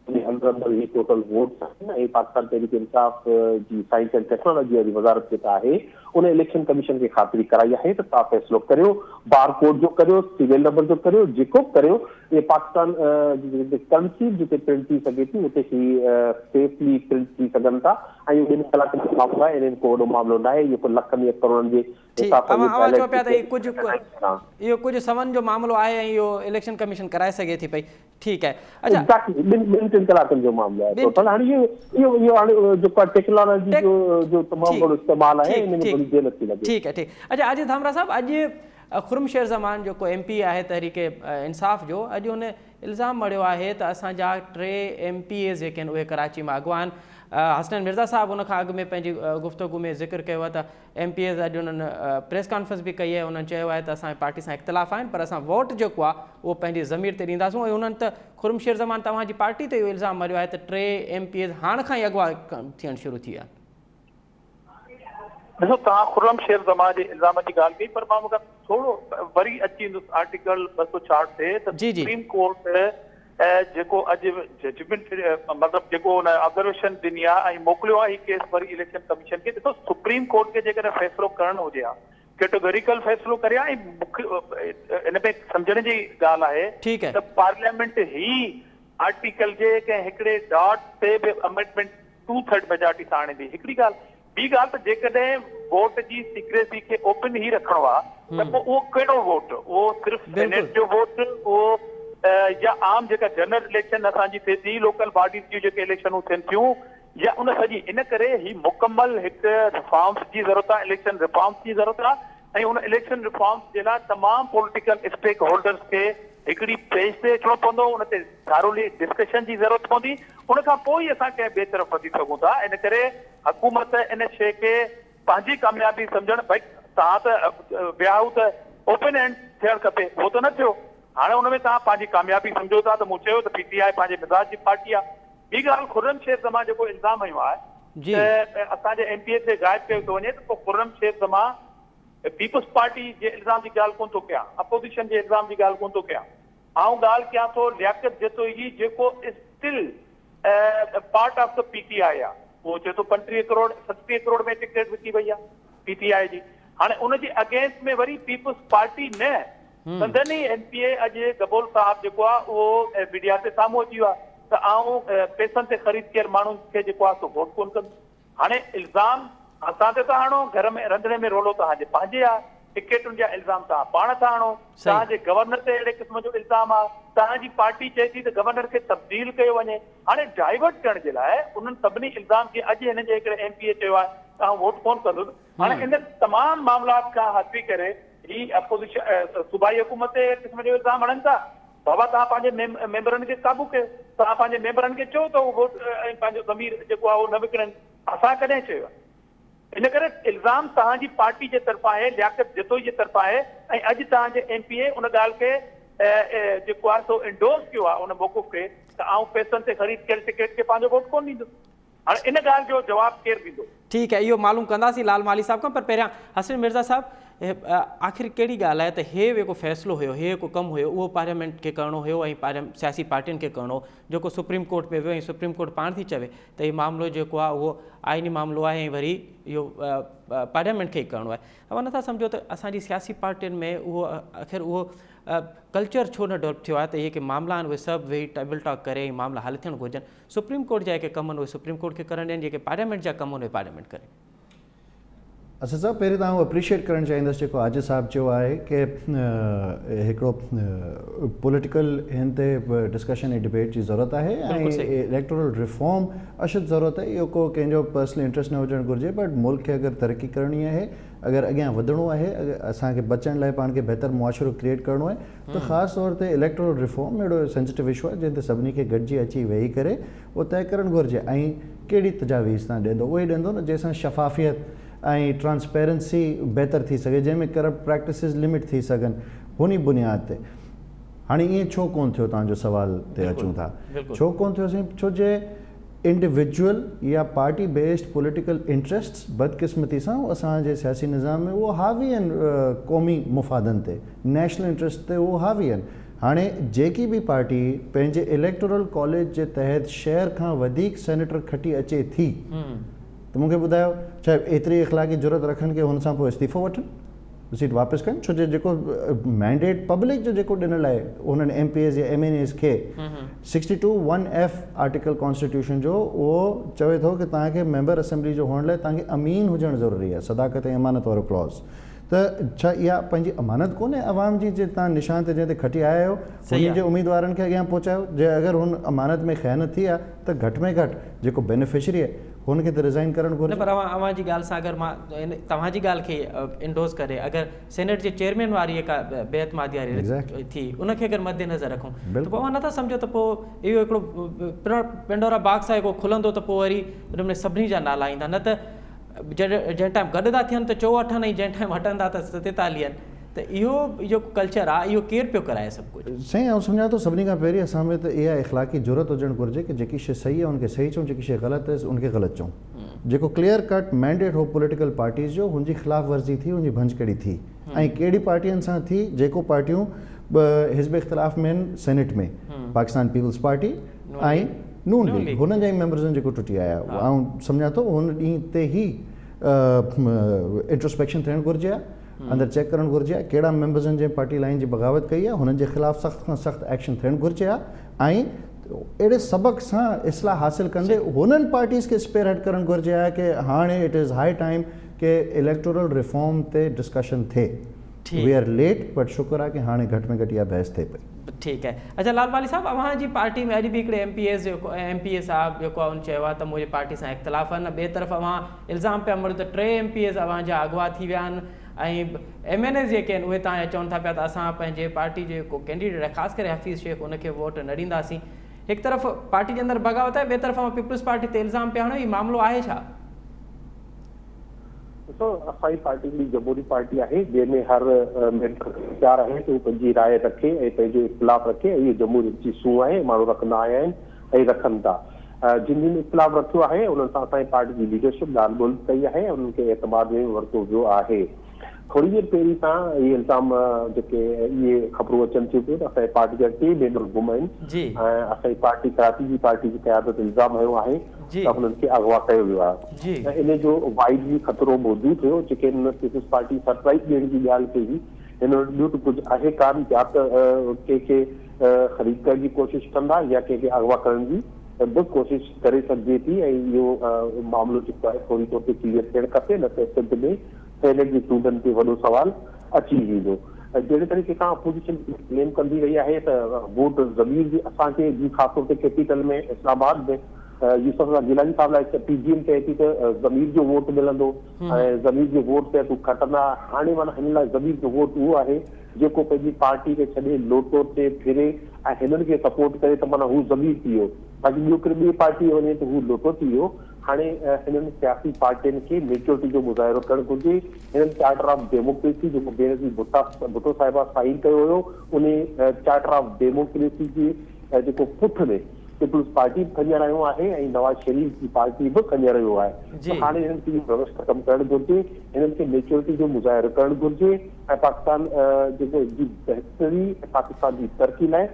अंदर ये टोटल वोट्स आहिनि ऐं पाकिस्तान तहरीक इंसाफ़ जी साइंस एंड टेक्नोलॉजी वारी वज़ारत जेका आहे उन इलेक्शन कमीशन खे ख़ातिरी कराई आहे त तव्हां फ़ैसिलो करियो, बार कोड जो करियो, सीरियल नंबर जो करियो, जेको बि करियो, ये पाकिस्तान करेंसी जिते प्रिंट थी सघे थी उते ही सेफली प्रिंट थी सघनि था ऐं 2 कलाकनि जो मामलो आहे, इन्हनि को वॾो मामलो न आहे, इहो को लखनि या करोड़नि जे हिसाब सां इहो कुझु समन जो मामलो आहे ऐं इहो इलेक्शन कमीशन कराए सघे थी पई। ठीकु आहे, अच्छा एग्जैक्टली 2-3 कलाकनि जो मामलो आहे टोटल। हाणे इहो हाणे जेको आहे टेक्नोलॉजी जो तमामु बड़ो इस्तेमालु आहे, इन में बड़ी देर थी लॻे। ठीकु आहे, ठीकु। अच्छा अॼु धामरा साहिबु, अॼु खुर्मशेर ज़मान जेको MP आहे तहरीक इंसाफ़ जो, अॼु हुन इल्ज़ाम मड़ियो आहे त असांजा 3 MPA जेके आहिनि उहे कराची मां अॻु आहिनि। हसनैन मिर्ज़ा साहब उन खां अॻु में पंहिंजी गुफ़्तगू में ज़िक्र कयो आहे त MPAs अॼु उन्हनि प्रेस कॉन्फ्रेंस बि कई आहे, उन्हनि चयो आहे त असांजी पार्टी सां इख़्तिलाफ़ आहिनि पर असां वोट जेको आहे उहो पंहिंजी ज़मीर ते ॾींदासूं। ऐं उन्हनि त खुर्मशेर ज़मान तव्हांजी पार्टी ते इहो इल्ज़ाम मरियो आहे त 3 MPAs हाणे खां ई अॻुवा थियणु शुरू थी विया। ॾिसो, तव्हां खुर्रमशेर ज़मान जे इल्ज़ाम जी ॻाल्हि कई, पर मां मूंखे थोरो वरी अची ईंदुसि आर्टिकल 266 ते त सुप्रीम कोर्ट जेको अॼु जजमेंट मतिलबु जेको हुन ऑब्जर्वेशन ॾिनी आहे ऐं मोकिलियो आहे, हीउ केस वरी इलेक्शन कमीशन खे। ॾिसो, सुप्रीम कोर्ट खे जेकॾहिं फ़ैसिलो करणो हुजे हा, कैटेगोरिकल फ़ैसिलो करे ऐं इन में सम्झण जी ॻाल्हि आहे त पार्लियामेंट ई आर्टिकल जे कंहिं हिकिड़े डॉट ते बि अमेंडमेंट 2/3 मेजॉरिटी सां आणींदी। हिकिड़ी ॻाल्हि, ॿी ॻाल्हि त जेकॾहिं वोट जी सीक्रेसी खे ओपन ई रखिणो आहे त पोइ उहो कहिड़ो वोट, उहो सिर्फ़ु सेनेट जो वोट, उहो या आम जेका जनरल इलेक्शन असांजी थिए थी, लोकल बॉडीज़ जूं जेके इलेक्शनूं थियनि थियूं, या उन सॼी। इन करे ही मुकमल हिकु रिफॉर्म्स जी ज़रूरत आहे, इलेक्शन रिफॉर्म्स जी ज़रूरत आहे। ऐं उन इलेक्शन रिफॉर्म्स जे लाइ तमामु पॉलिटिकल स्टेक होल्डर्स खे हिकिड़ी पेज ते अचणो पवंदो, उन ते थारोली डिस्कशन जी ज़रूरत पवंदी, उन खां पोइ ई असां कंहिं ॿिए तरफ़ वधी सघूं था। इन करे हुकूमत इन शइ खे पंहिंजी कामयाबी सम्झणु, भई तव्हां त वियाहू त ओपन एंड थियणु खपे, उहो त न थियो। हाणे हुन में तव्हां पंहिंजी कामयाबी सम्झो था त मूं चयो त PTI पंहिंजे मिज़ाज जी पार्टी आहे। ॿी ॻाल्हि, खुर्रमशेर ज़मान जेको इल्ज़ाम हयो आहे त असांजे MPA ते गाइब कयो थो वञे, त पोइ खुर्रमशेर ज़मान पीपल्स पार्टी जे इल्ज़ाम जी ॻाल्हि कोन थो कयां, अपोजिशन जे इल्ज़ाम जी ॻाल्हि कोन थो कयां। आउं ॻाल्हि कयां थो लियाकत जतोई जेको still part of the PTI आहे। उहो चए थो 35 करोड़ 37 करोड़ में टिकट विकी वई आहे PTI जी। हाणे उनजे अगेंस्ट में वरी पीपल्स पार्टी न संदनी MPA अॼु गबोल साहब जेको आहे उहो मीडिया ते साम्हूं अची वियो आहे त आउं पैसनि ते ख़रीद कयल माण्हुनि खे जेको आहे सो वोट कोन कंदुसि। हाणे इल्ज़ाम असां ते था हणो, घर में रंधिणे में रोलो तव्हांजे पंहिंजे आहे, टिकेटुनि जा इल्ज़ाम तव्हां पाण था हणो, तव्हांजे गवर्नर ते अहिड़े क़िस्म जो इल्ज़ाम आहे, तव्हांजी पार्टी चए थी त गवर्नर खे तब्दील कयो वञे। हाणे डाइवर्ट करण जे लाइ उन्हनि सभिनी इल्ज़ाम खे अॼु हिन जे हिकिड़े MPA चयो आहे तव्हां वोट कोन कंदुसि। हाणे इन तमामु मामलात खां हटी करे ही अपोजिशन सूबाई हुकूमत ते क़िस्म जो इल्ज़ाम हणनि था। बाबा तव्हां पंहिंजे मेंबरनि खे क़ाबू कयो, तव्हां पंहिंजे मेंबरनि खे चओ त उहो वोट ऐं पंहिंजो ज़मीर जेको आहे उहो न विकिणनि। असां कॾहिं चयो आहे? इन करे इल्ज़ाम तव्हांजी पार्टी जे तरफ़ां आहे, लियाकत जतोई जे तरफ़ां आहे, ऐं अॼु तव्हांजे MPA उन ॻाल्हि खे जेको आहे सो इंडोर्स कयो आहे उन मौक़ुफ़ खे त आउं पैसनि ते ख़रीद कयल टिकेट खे पंहिंजो वोट कोन ॾींदुसि। हाणे इन ॻाल्हि जो जवाबु केरु ॾींदो? ठीकु आहे, इहो मालूम कंदासीं लाल माली साहब खां, पर पहिरियां हसन मिर्ज़ा साहब आख़िर कहिड़ी ॻाल्हि आहे त हे जेको फ़ैसिलो हुयो, हे जेको कमु हुयो उहो पार्लियामेंट खे करिणो हुयो ऐं सियासी पार्टियुनि खे करिणो, जेको सुप्रीम कोर्ट में वियो ऐं सुप्रीम कोर्ट पाण थी चवे त हीउ मामिलो जेको आहे उहो आइनी मामिलो आहे ऐं वरी इहो पार्लियामेंट खे ई करिणो आहे। तव्हां नथा सम्झो त असांजी सियासी पार्टियुनि में उहो आख़िर उहो कल्चर छो न डेवलप थियो आहे त इहे के मामला आहिनि उहे सभु वेही टेबल टॉक करे मामला हल थियणु घुरिजनि। सुप्रीम कोर्ट जा जेके कम आहिनि उहे सुप्रीम कोर्ट खे करणु ॾियनि, जेके पार्लियामेंट जा कम आहिनि उहे पार्लियामेंट करे। अच्छा साहब, पहिरीं तव्हां अप्रिशिएट करणु चाहींदुसि जेको आजिज़ साहब चयो आहे कि हिकिड़ो पॉलिटिकल हिन ते डिस्कशन ऐं डिबेट जी ज़रूरत आहे ऐं इलेक्टोरल रिफॉर्म अशद ज़रूरत आहे। इहो को कंहिंजो पर्सनल इंट्रस्ट न हुजणु घुरिजे, बट मुल्क खे अगरि तरक़ी करणी आहे, अगरि अॻियां वधिणो आहे, असांखे बचण लाइ पाण खे बहितर मुआशिरो क्रिएट करिणो आहे, त ख़ासि तौर ते इलेक्टोरल रिफॉर्म अहिड़ो सेंसिटिव इशू आहे जंहिं ते सभिनी खे गॾिजी अची वेही करे उहो तइ करणु घुरिजे ऐं कहिड़ी तजावीज़ तव्हां ॾींदो उहे ॾींदो न जंहिंसां शफ़ाफ़ियत ऐं ट्रांसपेरेंसी बहितर थी सघे, जंहिंमें करप्ट प्रैक्टिसिस लिमिट थी सघनि। हुन बुनियाद ते हाणे ईअं छो कोन थियो, तव्हांजो सवाल ते अचूं था, छो कोन थियो साईं? छो जे इंडिविजुअल या पार्टी बेस्ड पॉलिटिकल इंट्रस्ट्स बदकिस्मती सां असांजे सियासी निज़ाम में उहो हावी आहिनि, क़ौमी मुफ़ादनि ते, नेशनल इंट्रस्ट ते उहो हावी आहिनि। हाणे जेकी बि पार्टी पंहिंजे इलेक्टोरल कॉलेज जे तहत शहर खां वधीक सेनेटर खटी अचे थी, त मूंखे ॿुधायो छा एतिरी इख़लाक़ी ज़रूरत रखनि कि हुन सां पोइ इस्तीफ़ो वठनि, सीट वापसि कनि? छो जो जेको मैंडेट पब्लिक जो जेको ॾिनल आहे उन्हनि MPs या MNAs खे 62(1)(f) आर्टिकल कॉन्स्टिट्यूशन जो उहो चवे थो कि तव्हांखे मेंबर असेंबली जो हुअण लाइ तव्हांखे अमीन हुजणु ज़रूरी आहे, सदाकत ऐं अमानत वारो क्लॉज़। त छा इहा पंहिंजी अमानत कोन्हे अवाम जी, जे तव्हां निशान ते जंहिं ते खटी आया आहियो उन जे उम्मीदवारनि खे अॻियां पहुचायो? जे अगरि हुन अमानत में ख़यानत थी आहे त घटि में घटि जेको बेनिफिशरी आहे हुनखे त रिज़ाइन करणु घुरिजे। पर अवां जी ॻाल्हि सां अगरि मां तव्हांजी ॻाल्हि खे इंडोस करे अगरि सेनेट जे चेयरमैन वारी का बेअतमादी वारी थी उनखे अगरि मद्देनज़र रखूं त पोइ नथा सम्झो त पोइ इहो हिकिड़ो पेंडोरा बॉक्स आहे जेको खुलंदो त पोइ वरी हुन में सभिनी जा नाला ईंदा, न त जंहिं टाइम गॾु था थियनि त 64 ऐं जंहिं टाइम हटंदा त 47। त इहो जेको कल्चर आहे इहो केरु पियो कराए सभु कुझु? साईं आउं सम्झां थो सभिनी खां पहिरीं असां में त इहा इख़लाक़ी ज़रूरत हुजणु घुरिजे कि जेकी शइ सही आहे उनखे सही चऊं, जेकी शइ ग़लति आहे उनखे ग़लति चऊं। जेको क्लियर कट मैंडेट हो पॉलिटिकल पार्टीज़ जो हुनजी ख़िलाफ़ वर्ज़ी थी, हुनजी भंजकड़ी थी ऐं कहिड़ी पार्टियुनि सां थी? जेको पार्टियूं हिज़्ब इख़्तिलाफ़ में आहिनि सेनेट में, पाकिस्तान पीपल्स पार्टी ऐं नून लीग, हुननि जा ई मेंबर्स जेको टुटी आया। आउं सम्झां थो हुन ॾींहं ते ई इंट्रोस्पेक्शन थियणु घुरिजे आहे, अंदरि चेक करणु घुरिजे आहे कहिड़ा मेंबर्स आहिनि जंहिं पार्टी लाइन जी बग़ावत कई आहे, हुननि जे ख़िलाफ़ु सख़्त खां सख़्तु एक्शन थियणु घुरिजे आहे ऐं अहिड़े सबक़ सां इस्लाह हासिल कंदे हुननि पार्टीज़ खे स्पेयर हेड करणु घुरिजे आहे कि हाणे इट इज़ हाई टाइम कि इलेक्टोरल रिफॉर्म ते डिस्कशन थिए। वी आर लेट बट शुक्र आहे कि हाणे घटि में घटि इहा बहस थिए पई। ठीकु आहे। अच्छा लालवाली साहब, अव्हांजी पार्टी में अॼु बि हिकिड़े MPA साहब जेको आहे उन चयो आहे त मुंहिंजी पार्टी सां इख़्तिलाफ़ आहिनि, ॿिए तरफ़ अव्हां इल्ज़ाम पिया मरो त 3 MPAs अव्हांजा अगवा थी विया आहिनि ऐं MNAs जेके आहिनि उहे तव्हां चवनि था पिया त असां पंहिंजे पार्टी जो जेको कैंडिडेट आहे ख़ासि करे हफ़ीज़ शेख उनखे वोट न ॾींदासीं। हिकु तरफ़ पार्टी जे अंदरि बग़ावत आहे, ॿिए तरफ़ पीपल्स पार्टी ते इल्ज़ाम पिया हणो, हीउ मामिलो आहे छा? ॾिसो, असांजी पार्टी हिकिड़ी जमहूरी पार्टी आहे जंहिंमें हर मेंबर इख्तियार आहे कि हू पंहिंजी राय रखे ऐं पंहिंजो इख़्तिलाफ़ रखे ऐं इहो जमहूरियत जी सूंह आहे, माण्हू रखंदा आया आहिनि ऐं रखनि था। जिन जिन इख़्तिलाफ़ रखियो आहे उन्हनि सां असांजी पार्टी जी लीडरशिप ॻाल्हि ॿोल कई आहे, उन्हनि खे एतमाद में वरितो वियो आहे। थोरी देरि पहिरीं सां इहे इल्ज़ाम जेके इहे ख़बरूं अचनि थियूं पियूं त असांजी पार्टी जा 2 मेंबर गुम आहिनि ऐं असांजी पार्टी कराची जी पार्टी जी क़यादत इल्ज़ाम हयो आहे त हुननि खे अगवा कयो वियो आहे ऐं इन जो वाइडली ख़तरो मौजूदु हुयो। जेके हिन पीपल्स पार्टी सरप्राइज़ ॾियण जी ॻाल्हि कई हुई, हिन वटि ॿियो त कुझु आहे कान, या त कंहिंखे ख़रीद करण जी कोशिशि कंदा या कंहिंखे अगवा करण जी बि कोशिशि करे सघिजे थी ऐं इहो मामिलो जेको आहे थोरी तौर ते क्लियर थियणु खपे, न त सिंध में सेनेट जी चूंडनि ते वॾो सवाल अची वेंदो। जहिड़े तरीक़े सां अपोजिशन क्लेम कंदी रही आहे त वोट ज़मीर जी असांखे जी ख़ासि तौर ते कैपिटल में इस्लामाबाद में यूसुफ गिलानी साहब लाइ PGM चए थी त ज़मीर जो वोट मिलंदो ऐं ज़मीर जो वोट ते तूं खटंदा। हाणे माना हिन लाइ ज़मीर जो वोट उहो आहे जेको पंहिंजी पार्टी खे छॾे लोटो ते फिरे ऐं हिननि खे सपोर्ट करे त माना हू ज़मीर थी वियो, बाक़ी ॿियो कहिड़ी ॿी पार्टी वञे त हू लोटो थी वियो। हाणे हिननि सियासी पार्टियुनि खे मेच्योरिटी जो मुज़ाहिरो करणु घुरिजे। हिननि चार्टर ऑफ डेमोक्रेसी जेको बेनज़ीर भुट्टो साहिबा साइन कयो हुयो, उन चार्टर ऑफ डेमोक्रेसी जे जेको पुठ में पीपल्स पार्टी खणी रहियो आहे ऐं नवाज़ शरीफ़ जी पार्टी बि खणी रहियो आहे। त हाणे हिननि खे रवश ख़तमु करणु घुरिजे, हिननि खे मेच्योरिटी जो मुज़ाहिरो करणु घुरिजे ऐं पाकिस्तान जेको जी बहितरी पाकिस्तान जी तरक़ी लाइ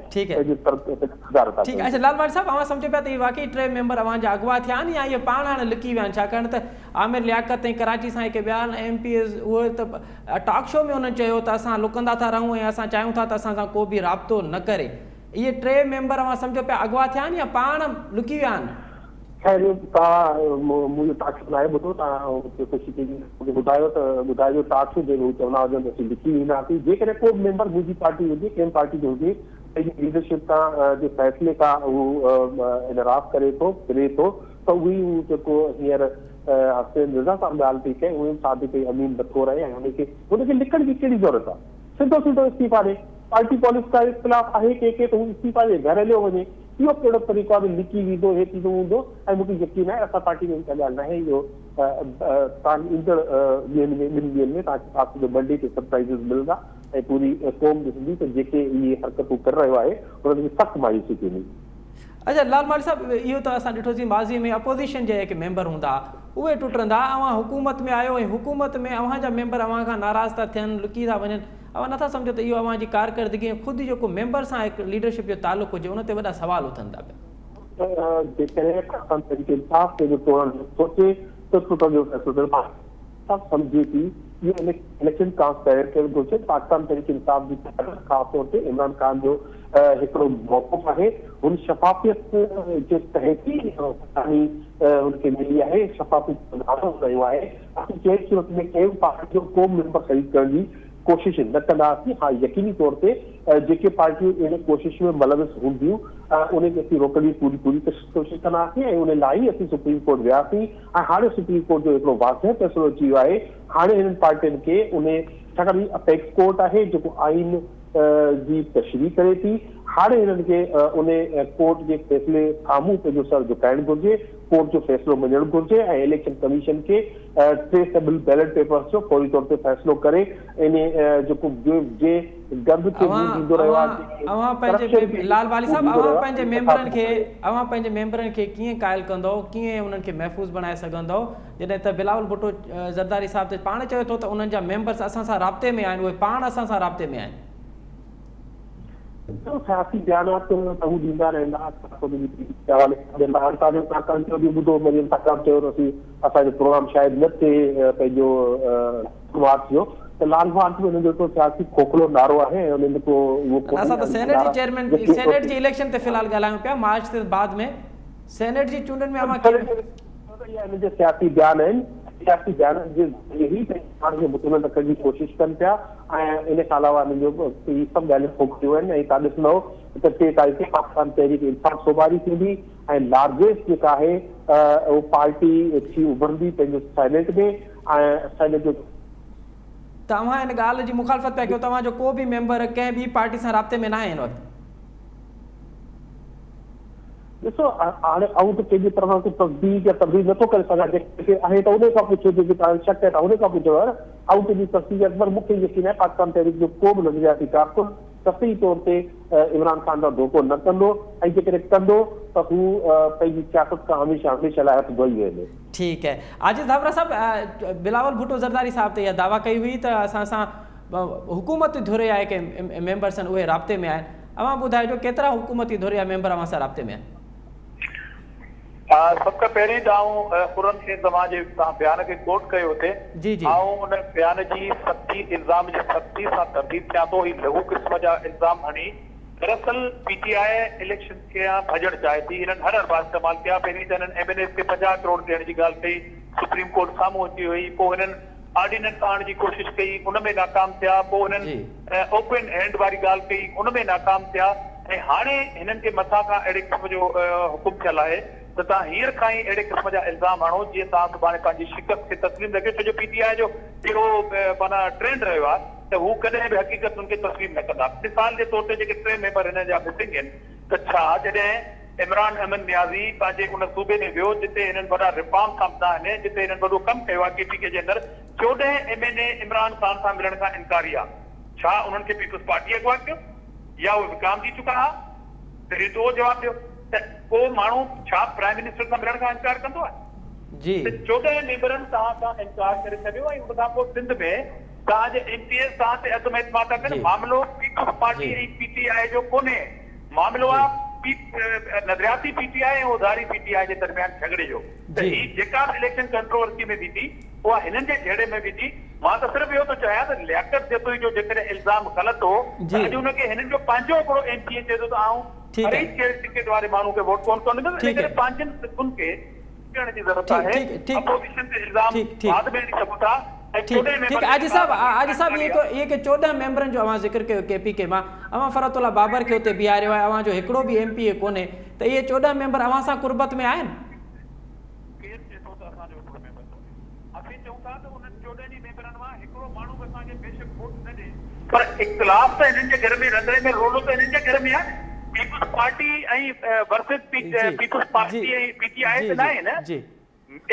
अच्छा लालवानी साहब, अव्हां सम्झो पिया त वाकई 3 मेंबर अव्हांजा अगवा थिया आहिनि या इहे पाण हाणे लिकी विया आहिनि? छाकाणि त आमिर लियाकत ऐं कराची सां जेके ॿिया MPAs उहे त टॉक शो में हुननि चयो त असां लुकंदा था रहूं ऐं असां चाहियूं था त असां सां को बि राब्तो न करे। इहे 3 मेंबर अव्हां सम्झो पिया अगवा थिया आहिनि या पाण लुकी विया आहिनि? ख़ैर तव्हां मुंहिंजो टाक शो आहे ॿुधो, तव्हां ख़ुशी थी मूंखे ॿुधायो त ॿुधाइजो टाक शो जंहिं चवंदा हुजनि असीं लिखी वेंदासीं। जेकॾहिं को बि मेंबर मुंहिंजी पार्टी हुजे, कंहिं पार्टी जो हुजे, पंहिंजी लीडरशिप खां जे फ़ैसिले खां उहो इनराफ़ करे थो फिरे थो त उहे जेको हींअर हसन रज़ा साहब ॻाल्हि थी कई उहे साबित अमीन नथो रहे ऐं हुनखे लिखण जी कहिड़ी ज़रूरत आहे? सिधो सिधो इस्तीफ़ा ॾे। पार्टी पॉलिसी का इख़्तिलाफ़ आहे कंहिंखे त हू इस्तीफ़ा जे घर हलियो वञे, इहो कहिड़ो तरीक़ो आहे? लिकी वेंदो, हे थींदो हूंदो ऐं मूंखे यकीन आहे असां पार्टी में का ॻाल्हि न आहे। इहो तव्हां ईंदड़ ॿिनि ॾींहंनि में तव्हांखे जो मंडे ते सरप्राइज़िस मिलंदा ऐं पूरी क़ौम ॾिसंदी त जेके इहे हरकतूं करे रहियो आहे उन्हनि खे सख़्तु मायूसी थींदी। अच्छा लालवानी साहब, इहो त असां ॾिठोसीं माज़ी में अपोज़िशन जे जेके मेंबर हूंदा उहे टुटंदा, अव्हां हुकूमत में आयो ऐं हुकूमत में अव्हांजा मेंबर अव्हां खां नाराज़ था थियनि, लुकी था वञनि। अव्हां नथा सम्झो त इहो अव्हांजी कारकर्दगी ऐं ख़ुदि जेको मेंबर सां हिकु लीडरशिप जो तालुक़ु हुजे उन ते वॾा सवाल उथनि था पिया? जेकॾहिं इंसाफ़ ते सोचे स्वतंत्र जो फैसलो सब समझे थी ये इलेक्शन ट्रांसपेरेंट करणु घुरिजे। पाकिस्तान तहरीक इंसाफ जी ख़ास तौर ते इमरान खान जो हिकिड़ो मौक़िफ़ आहे हुन शफ़ाफ़ियत जे तहत ई हुनखे मिली आहे, शफ़ाफ़ियत कयो आहे। असीं कंहिं सूरत में कंहिं पार्टी जो को मेंबर ख़रीद करण जी कोशिश न कंदासीं। हाँ, यकीनी तौर ते जेके पार्टियूं इन कोशिश में मुलविस हूंदियूं उन्हें असीं रोकण जी पूरी कोशिश कंदासीं ऐं उन लाइ असीं सुप्रीम कोर्ट वियासीं ऐं हाणे सुप्रीम कोर्ट जो हिकिड़ो वाज़ह फ़ैसिलो अची वियो आहे। हाणे हिननि पार्टियुनि खे उन छाकाणि अपेक्स कोर्ट आहे जेको आइन जी तशरीह करे थी, हाणे हिननि खे उन कोर्ट जे फ़ैसिले साम्हूं पंहिंजो सर झुकाइणु घुरिजे, कोर्ट जो फ़ैसिलो मञणु घुरिजे ऐं इलेक्शन कमीशन खे ट्रेसेबल बैलेट पेपर्स जो फौरी तौर ते फ़ैसिलो करे इन जेको जे गंद खे ॾींदो रहियो आहे। लाल वाली साहब, अवां पंहिंजे मेंबरनि खे कीअं क़ाइल कंदो, कीअं उन्हनि खे महफ़ूज़ बणाए सघंदो, जॾहिं त बिलावल भुट्टो ज़रदारी साहिब त पाण चयो थो त उन्हनि जा मेंबर्स असां सां राब्ते में आहिनि, उहे पाण असां सां राब्ते में आहिनि। सियासी बयानात त हू ॾींदा रहंदा। असांजो प्रोग्राम शायदि न थिए पंहिंजो मार्च जो, त लाल मार्च में हुनजो हिकिड़ो सियासी खोखलो नारो आहे। असां त सेनेट जी चेयरमैन सेनेट जी इलेक्शन ते फ़िलहाल ॻाल्हायूं पिया, मार्च ते बाद में सेनेट जी चूंडनि में हिनजे सियासी बयान आहिनि, सियासी बयान जे ज़रिए ई पाण खे मुतमिन रखण जी कोशिशि कनि पिया ऐं इन खां अलावा हिनजो इहे सभु ॻाल्हियूं खोखलियूं आहिनि। ऐं तव्हां ॾिसंदव त 3 तारीख़ ते पाकिस्तान तहरीक इंसाफ सोभारी थींदी ऐं लार्जेस्ट जेका आहे उहो पार्टी थी उभरंदी पंहिंजो सेनेट में ऐं सेनेट जो। तव्हां हिन ॻाल्हि जी मुखालफ़त पिया कयो, तव्हांजो को बि मेंबर कंहिं ॿी पार्टी सां राब्ते में न आहे हिन वक़्तु? ॾिसो हाणे आऊं त कंहिंजी तरफ़ां को तस्दीक या तब्दील नथो करे सघां, जेके आहे त उन खां पुछो, जेके तव्हां शक आहे त उन खां पुछो। आऊं कंहिंजी तस्दीक पर मूंखे यकीन आहे पाकिस्तान तहरीक जो को बि नज़रियाती कारकुन सफ़ी तौर ते इमरान खान जो धोखो न कंदो ऐं जेकॾहिं कंदो त हू पंहिंजी सियासत खां हमेशह लाइ हथ धोई वेंदो। ठीकु है। आजिज़ धाबरा साहब, बिलावल भुट्टो ज़रदारी साहब ते इहा दावा कई हुई त असां सां हुकूमती धुरे आहे के मेंबर्स आहिनि उहे राब्ते में आहिनि। अवां ॿुधाइजो केतिरा हुकूमती धुरे या मेंबर अवां सां राब्ते में आहिनि? सब खां पहिरीं त खुरम शेख ज़मा जे तव्हां बयान खे कोट कयो हुते, उन बयान जी सख़्ती इल्ज़ाम जी सख़्ती सां तरदीद कयां थो। ही लघु क़िस्म जा इल्ज़ाम हणी दरअसल पीटीआई इलेक्शन खे भॼणु चाहे थी। हिननि हर अरबा इस्तेमाल कया। पहिरीं त हिननि एमएनएस खे 50 करोड़ ॾियण जी ॻाल्हि कई, सुप्रीम कोर्ट साम्हूं अची वई। पोइ हिननि ऑर्डिनेंस आणण जी कोशिशि कई, उन में नाकाम थिया। पोइ हिननि ओपन हैंड वारी ॻाल्हि कई, उन में नाकाम थिया। ऐं हाणे हिननि खे मथां खां अहिड़े क़िस्म जो हुकुम थियल आहे त तव्हां हींअर खां ई अहिड़े क़िस्म जा इल्ज़ाम हणो जीअं तव्हां सुभाणे पंहिंजी शिकस्त खे तस्लीम रखियो। छो जो पीटीआई जो जहिड़ो माना ट्रेंड रहियो आहे त हू कॾहिं बि हक़ीक़त हुनखे तस्लीम न कंदा। मिसाल जे तौर ते जेके 3 मेंबर हिन जा मिसिंग आहिनि, त छा जॾहिं इमरान अहमद नियाज़ी पंहिंजे उन सूबे में वियो जिते हिननि वॾा रिफॉर्म कंदा आहिनि, जिते हिननि वॾो कमु कयो आहे केपीके जे अंदरि, 14 एमएनए इमरान खान सां मिलण खां इनकारी आहे। छा उन्हनि खे पीपल्स पार्टी अगवा कयो या उहे विकाम जी चुका आहे? त ही तो जवाब ॾियो त को माण्हू छा प्राइम मिनिस्टर सां मिलण खां इनकार कंदो आहे? जी 14 मेंबरनि तव्हां सां इनकार करे छॾियो ऐं उन खां पोइ सिंध में तव्हांजे एमपीएस तव्हां ते अदम एतमाद था कनि। मामिलो पीपल्स पार्टी ऐं पीटीआई जो कोन्हे, मामिलो आहे नज़रियाती पीटीआई ऐं उधारी पीटीआई जे दरमियान झगड़े जो। त ही जेका बि इलेक्शन कंट्रोवर्सी में बीठी उहा हिननि जे जहिड़े में बीठी। मां त सिर्फ़ु इहो थो चाहियां त लियाकत जतोई जो जेकॾहिं इल्ज़ाम ग़लति हो त अॼु हुनखे हिननि जो पंहिंजो हिकिड़ो एमपीए चए थो त आऊं हर कहिड़े टिकट वारे माण्हू खे वोट कोन कंदो, लेकिन पंहिंजनि सिखुनि खे ॾियण जी ज़रूरत आहे। अपोजिशन ते इल्ज़ाम बाद में ॾेई सघूं था। ठीक आजी साहब ये के 14 मेंबरनि जो अवां ज़िक्र कयो केपीके मां, अवां फरतुल्ला बाबर खे हुते बीहारियो आहे, अवां जो हिकिड़ो बि एमपीए कोन्हे, त इहे 14 मेंबर अवां सां कुर्बत में आहिनि? केरु चए थो त असांजो हिकिड़ो मेंबर कोन्हे? असीं चऊं था त उन्हनि 14 मेंबरनि मां हिकिड़ो माण्हू बि असांखे बेशक वोट न ॾे, पर इख़्तिलाफ़ त हिननि जे घर में रंधिणे में रोलो त हिननि जे घर में आहे। पीपल्स पार्टी ऐं वर्सेस पीपल्स पार्टी ऐं पीटीआई त न आहे न।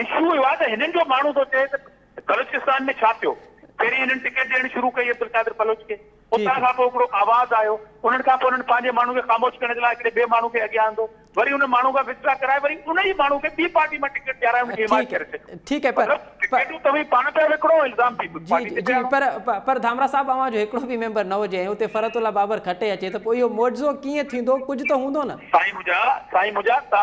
इशू इहो आहे त हिननि जो माण्हू थो चए त बलूचिस्तान में छा थियो। पहिरीं हिननि टिकट ॾियण शुरू कई अब्दुल कादिर बलोच खे, उतां खां पोइ हिकिड़ो आवाज़ आयो, उन्हनि खां पोइ उन्हनि पंहिंजे माण्हू खे ख़ामोश करण जे लाइ हिकिड़े ॿिए माण्हू खे अॻियां आंदो। वरी उन माण्हू खां वित्ड्रा कराए वरी उन ई माण्हू खे ॿी पार्टी में टिकट ॾियाराए उनखे हिमायत करे छॾियो। ठीक है पर टिकटूं तव्हीं पाण पिया विकिणो इल्ज़ाम थी जी जी पर धामरा साहब अवां जो हिकिड़ो बि मेंबर न हुजे ऐं हुते फरतुल्ला बाबर खटे अचे त पोइ इहो मुआवज़ो कीअं थींदो? कुझु त हूंदो न। साईं मुंहिंजा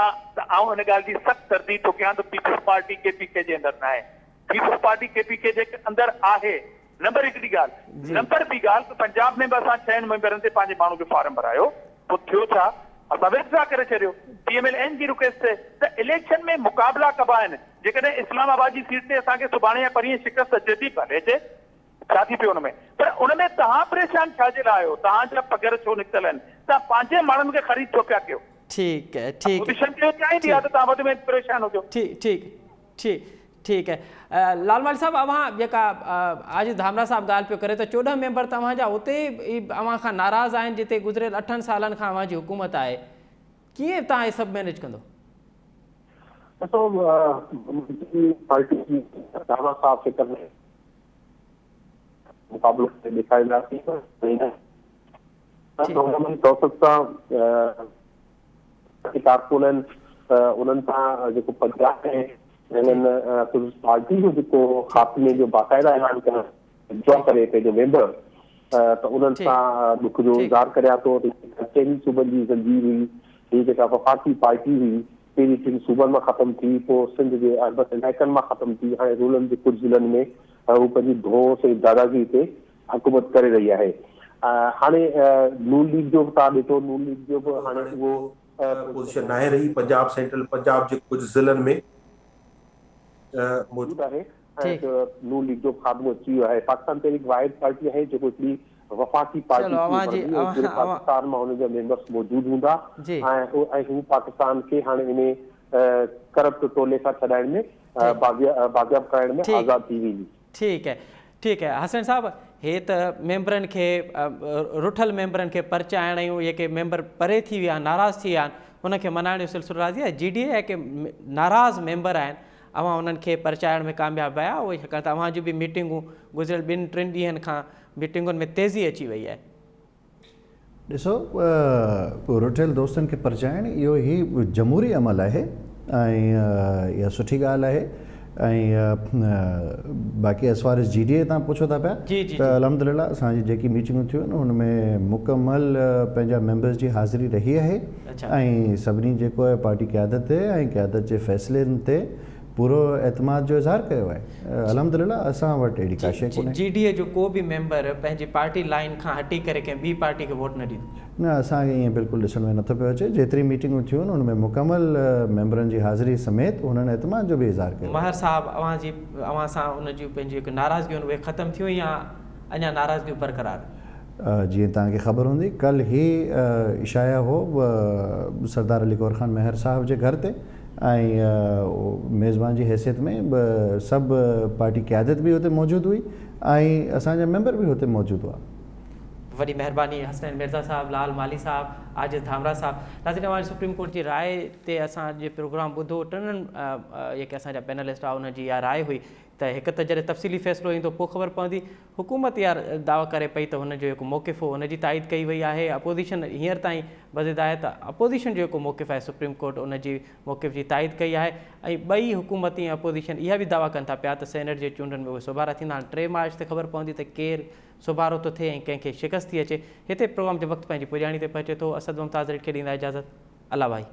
आउं हिन ॻाल्हि जी सख़्तु तरदीद थो कयां त पीपल्स पार्टी केपीके जे अंदरि न आहे। पीपल्स पार्टी केपीके जे अंदरि आहे। नंबर हिकिड़ी ॻाल्हि। नंबर ॿी ॻाल्हि त पंजाब में बि असां 6 मेंबरनि ते पंहिंजे माण्हू खे फार्म भरायो, पोइ थियो छा? असां वित्ड्रा करे छॾियो PMLN जी रिक्वेस्ट ते। त इलेक्शन में मुक़ाबला कबा आहिनि। जेकॾहिं इस्लामाबाद जी सीट ते असांखे सुभाणे या परीहं शिकस्त अचे थी भले अचे, छा थी पियो हुनमें? पर उनमें तव्हां परेशान छाजे लाइ आहियो? तव्हांजा पघर छो निकितल आहिनि? तव्हां पंहिंजे माण्हुनि खे ख़रीद छो पिया कयो? ठीक है ठीक पोजीशन खे चाहींदी आहे त तव्हां वधि में परेशान हुजो। ठीक है लालमाली साहब अवां जेका आज धामरा साहब ॻाल्हि पियो करे त 14 मेंबर तव्हांजा उते अवां खां नाराज़ आहिनि जिते गुज़िरियल 8 सालनि खां अवां जी हुकूमत आहे। कीअं तव्हां इहे सभु मैनेज कंदो? ॾिसो पार्टी जी धामरा साहब खे करने मुक़ाबलो ॾेखारींदासीं तौफ़ीक़ सां कारकुननि उन्हनि सां जेको पंजाब में हिननि पार्टी जो जेको ख़ात्मे जो बाक़ाइदा ऐलान करणु करे पंहिंजो मेंबर त उन्हनि सां दुख जो इज़हार करिया थो। चइनी सूबनि जी ज़ंजीर हुई, हीअ जेका वफ़ाक़ी पार्टी हुई पहिरीं 3 सूबनि मां ख़तमु थी, पोइ सिंध जे अर्बन इलाइक़नि मां ख़तमु थी, हाणे रूरल जे कुझु ज़िलनि में हू पंहिंजी धोस ऐं दादागिरी ते हुकूमत करे रही आहे। हाणे नून लीग जो बि तव्हां ॾिठो, नून लीग जो बि हाणे उहो पोज़ीशन आहे रही पंजाब सेंट्रल पंजाब जे कुझु ज़िलनि में मौजूदु आहे ऐं नून लीग जो खात्मो अची वियो आहे। पाकिस्तान तहरीक वाहिद पार्टी आहे जेको हिकिड़ी वफ़ाक़ी पार्टी पाकिस्तान मां हुनजा मेंबर्स मौजूदु हूंदा ऐं हू पाकिस्तान खे हाणे इन करप्ट टोले खां छॾाइण में बाज़ियाब करण में आज़ाद थी वेंदी। ठीक है हसन साहब, हे त मेंबरनि खे रुठल मेंबरनि खे परचाइण ऐं जेके मेंबर परे थी विया नाराज़ थी विया आहिनि उनखे मनाइण जो सिलसिलो राज़ी आहे। GDA के नाराज़ मेंबर आहिनि अवां उन्हनि खे परचाइण में कामयाबु आया? उहे छाकाणि त अवां जूं बि मीटिंगूं गुज़िरियल 2-3 ॾींहंनि खां मीटिंगुनि में तेज़ी अची वई आहे। ॾिसो रुठियल दोस्तनि खे परचाइण इहो ई जमहूरी अमल आहे ऐं इहा सुठी ॻाल्हि आहे। ऐं बाक़ी एज़ फार एज़ GDA तव्हां पुछो था पिया त अलहमदिल्ला असांजी जेकी मीटिंगूं थियूं आहिनि हुनमें मुकमल पंहिंजा मेंबर्स जी हाज़िरी रही आहे ऐं सभिनी जेको आहे पार्टी क़यादत ते ऐं क़यादत जे फ़ैसिलनि ते पूरो एतमाद जो इज़हार कयो आहे। अलहमदिल्ला असां वटि अहिड़ी का शइ कोन्हे। GDA जो को बि मेंबर पंहिंजी पार्टी लाइन खां हटी करे कंहिं ॿी पार्टी खे वोट न ॾींदो? न, असांखे ईअं बिल्कुलु ॾिसण में नथो पियो अचे। जेतिरी मीटिंगूं थियूं आहिनि हुनमें मुकमल मेंबरनि जी हाज़िरी समेत उन्हनि एतमाद जो बि इज़हार कयो। महर साहब अवां सां उन जूं पंहिंजी हिकु नाराज़गियूं उहे ख़तमु थियूं या अञा नाराज़गियूं बरक़रार? जीअं तव्हांखे ख़बर हूंदी कल ई इशाया हो सरदार अली गौर ख़ान महर साहब जे घर ते ऐं मेज़बान जी हैसियत में सभु पार्टी क़यादत बि हुते मौजूदु हुई ऐं असांजा मेंबर बि हुते मौजूदु हुआ। वॾी महिरबानी हसनैन मिर्ज़ा साहब, लाल माली साहब, आजिज़ धामरा साहब। नाज़रीन अवां सुप्रीम कोर्ट जी राय ते असांजे प्रोग्राम ॿुधो। टिनि जेके असांजा पैनलिस्ट आहे उनजी इहा राय हुई त हिकु त जॾहिं तफ़सीली फ़ैसिलो ईंदो पोइ ख़बर पवंदी। हुकूमत इहा दावा करे पई त हुनजो जेको मौक़िफ़ हो हुनजी ताईद कई वई आहे। अपोज़िशन हींअर ताईं वज़ीद आहे त अपोज़िशन जो जेको मौक़िफ़ आहे सुप्रीम कोर्ट उनजी मौक़िफ़ जी ताईद कई आहे ऐं ॿई हुकूमती ऐं अपोज़िशन इहा बि दावा कनि था पिया त सेनेट जे चूंडनि में उहे सुभारा थींदा। 3 मार्च ते ख़बर पवंदी त केरु सुभारो थो थिए ऐं कंहिंखे शिकस्त थी अचे। हिते प्रोग्राम जो वक़्तु पंहिंजी पुॼाणी ते पहुचे थो। असद मुमताज़ खे ॾींदा इजाज़त। अल्लाह भाई।